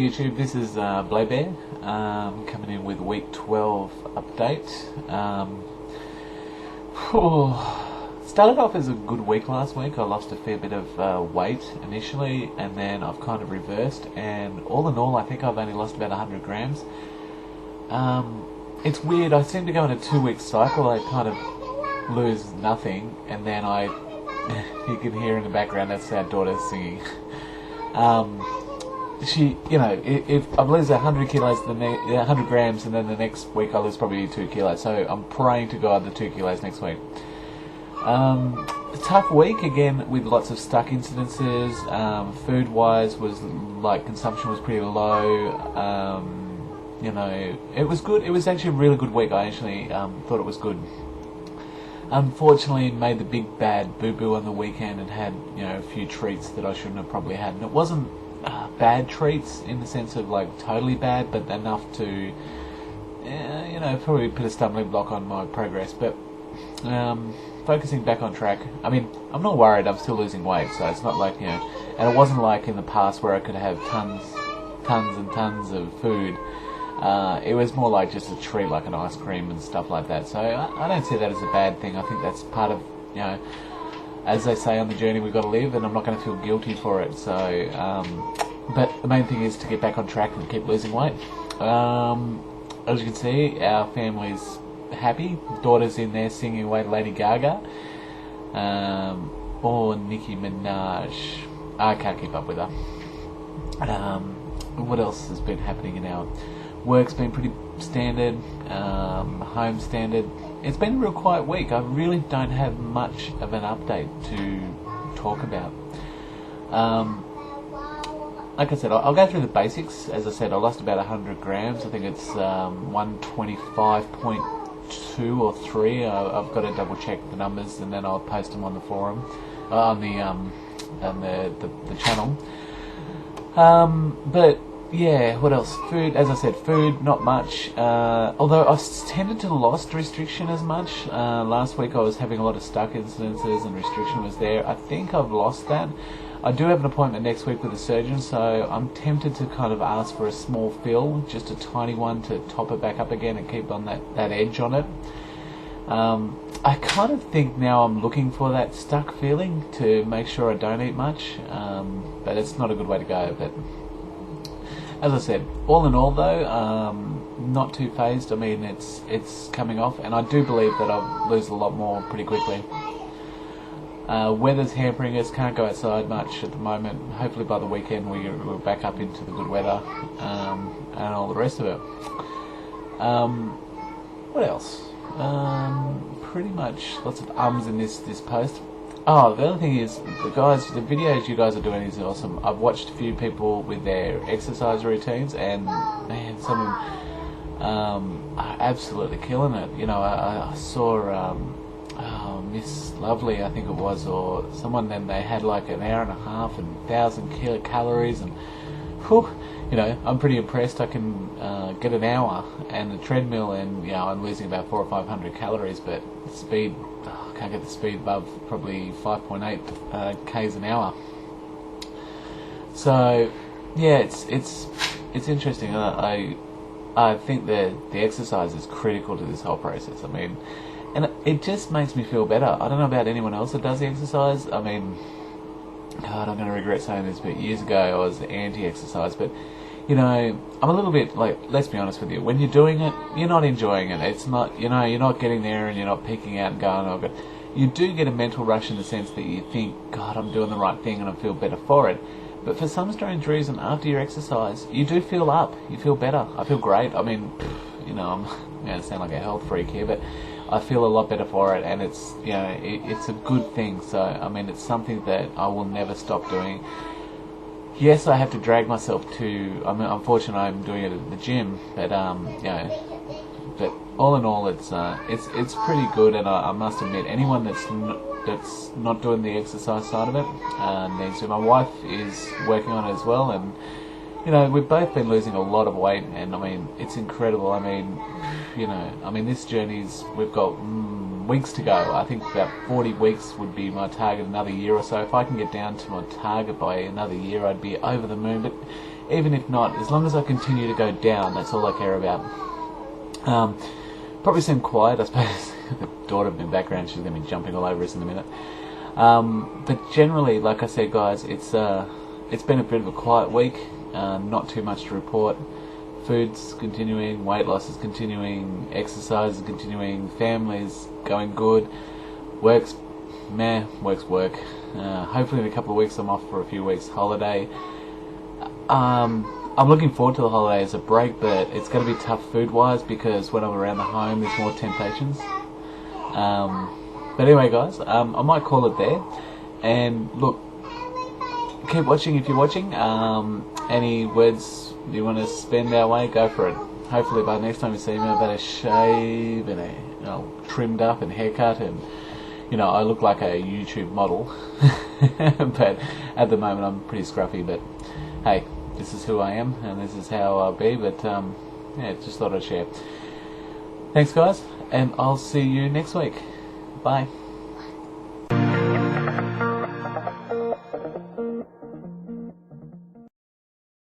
YouTube, this is Blay Bear coming in with week 12 update. Started off as a good week last week. I lost a fair bit of weight initially, and then I've kind of reversed, and all in all I think I've only lost about 100 grams. It's weird, I seem to go in a 2-week cycle. I kind of lose nothing, and then you can hear in the background, that's our daughter singing. She, if I lose 100 kilos, 100 grams, and then the next week I lose probably 2 kilos. So I'm praying to God the 2 kilos next week. Tough week again with lots of stuck incidences. Food-wise, consumption was pretty low. It was good. It was actually a really good week. I actually thought it was good. Unfortunately, made the big bad boo-boo on the weekend and had a few treats that I shouldn't have probably had. And it wasn't bad treats in the sense of totally bad, but enough to probably put a stumbling block on my progress. But focusing back on track, I mean, I'm not worried. I'm still losing weight, so it's not like and it wasn't like in the past where I could have tons and tons of food. It was more like just a treat, like an ice cream and stuff like that. So I don't see that as a bad thing. I think that's part of, as they say on the journey, we've got to live, and I'm not going to feel guilty for it. So, but the main thing is to get back on track and keep losing weight. As you can see, our family's happy. Daughter's in there singing away to Lady Gaga, or Nicki Minaj. I can't keep up with her. What else has been happening in our work's been pretty standard, home standard. It's been a real quiet week. I really don't have much of an update to talk about. Like I said, I'll go through the basics. As I said, I lost about 100 grams. I think it's 125.2 or 3. I've got to double check the numbers, and then I'll post them on the forum, on the channel. But yeah, what else? Food, as I said, food, not much. Although I tended to lost restriction as much. Last week I was having a lot of stuck incidences and restriction was there. I think I've lost that. I do have an appointment next week with a surgeon, so I'm tempted to kind of ask for a small fill, just a tiny one to top it back up again and keep on that edge on it. I kind of think now I'm looking for that stuck feeling to make sure I don't eat much, but it's not a good way to go. But as I said, all in all though, not too phased. I mean, it's coming off, and I do believe that I'll lose a lot more pretty quickly. Weather's hampering us, can't go outside much at the moment. Hopefully by the weekend we're back up into the good weather, and all the rest of it. What else? Pretty much lots of ums in this post. Oh, the other thing is, the videos you guys are doing is awesome. I've watched a few people with their exercise routines, and man, some of them are absolutely killing it. I saw Miss Lovely, I think it was, or someone. Then they had like an hour and a half and 1,000 kilocalories, and whew, I'm pretty impressed. I can get an hour and a treadmill, and I'm losing about 400 or 500 calories, but speed. I can't get the speed above probably 5.8 k's an hour. So yeah, it's interesting. I think that the exercise is critical to this whole process. I mean, and it just makes me feel better. I don't know about anyone else that does the exercise. I mean, God, I'm going to regret saying this, but years ago I was anti-exercise, but I'm a little bit let's be honest with you, when you're doing it, you're not enjoying it. It's not, you're not getting there and you're not peeking out and going, oh, but you do get a mental rush in the sense that you think, God, I'm doing the right thing and I feel better for it. But for some strange reason, after your exercise, you do feel up. You feel better. I feel great. I mean, I'm going to sound like a health freak here, but I feel a lot better for it, and it's, it's a good thing. So, I mean, it's something that I will never stop doing. Yes, I have to drag myself to. I mean, unfortunately, I'm doing it at the gym, but but all in all, it's pretty good. And I must admit, anyone that's not doing the exercise side of it needs to. My wife is working on it as well, and we've both been losing a lot of weight, and I mean, it's incredible. I mean, this journey's, we've got weeks to go. I think about 40 weeks would be my target, another year or so. If I can get down to my target by another year, I'd be over the moon. But even if not, as long as I continue to go down, that's all I care about. Probably seem quiet, I suppose. The daughter in the background, she's going to be jumping all over us in a minute. But generally, like I said, guys, it's been a bit of a quiet week. Not too much to report. Food's continuing, weight loss is continuing, exercise is continuing, family's going good, work. Hopefully in a couple of weeks I'm off for a few weeks holiday. I'm looking forward to the holiday as a break, but it's going to be tough food-wise because when I'm around the home there's more temptations. But anyway, guys, I might call it there. And look, keep watching if you're watching. Any words you want to spend our way, go for it. Hopefully by next time you see me I've had a shave and trimmed up and haircut, and I look like a YouTube model. But at the moment I'm pretty scruffy, but hey, this is who I am and this is how I'll be. But just thought I'd share. Thanks, guys, and I'll see you next week. Bye.